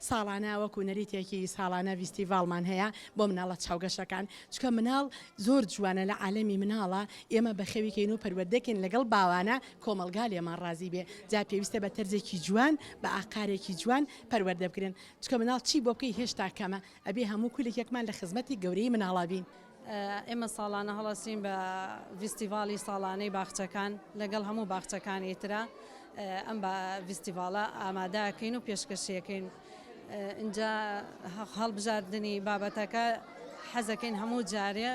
ساڵانە وەکو نەریتێکی ساڵانە فیستیڤالمان هەیە بۆ مناڵە چاوگەشەکان چکە مناڵ زۆر جوانە لە عالەمی مناڵە ئێمە بەخەویکەین و پەروەردەکەین لەگەڵ باوانە کۆمەلگا لێمان ڕازی بێ جا پێویستە بە تەرزێکی جوان بە ئاقارێکی جوان پەروەردە بکرێن چکە مناڵ چی بۆ بکەی هێشتا کەمە ئەبێ هەموو کولێکێکمان لە خزمەتی گەورەی مناڵە بین. ئێمە ساڵانە هەڵەسین بە فیستیڤالی ساڵانەی باخچەکان لەگەڵ هەموو باخچەکانی ترە ئەم بە فیستیڤالە ئامادەکەین و پێشکەشیەکەین. اینجا هەڵبژاردننی بابەتەکە حەزەکەین هەموو جارێ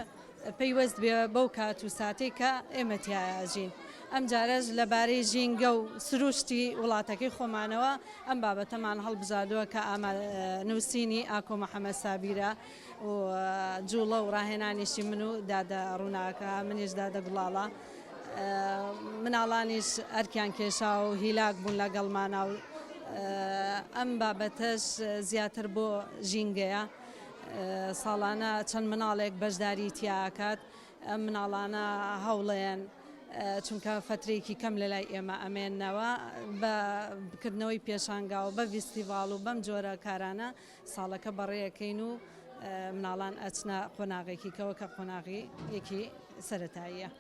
پەیوەست بێ بەو کات و ساتێک کە ئێمە تیاژین. ئەم جارەش لەبارەی ژینگە و سروشتی وڵاتەکەی خۆمانەوە ئەم بابەتەمان هەڵبژاردووە کە نووسینی ئاکۆ محەممەد سابیرە و جوڵە و ڕاهێنانیشی من و دادە ڕووناکە منیش دادە گوڵاڵە مناڵانیش ئەرکیان کێشا و هیلاک بوون لەگەڵمانە و ئەم بابەتەش زیاتر بۆ ژینگەیە. ساڵانە چەند مناڵێک بەشداری تیاکات ئەم مناڵانە هەوڵەیەن چونکە فترێکی کەم لە لای ئێمە ئەمێننەوە بە بکردنەوەی پێشانگا و بە فیستیڤال و بەم جۆرە کارانە ساڵەکە بەڕێیەکەین و مناڵان ئەچنە قۆناغێکی کەوە کە قۆناغی یەکی سەرەتاییە.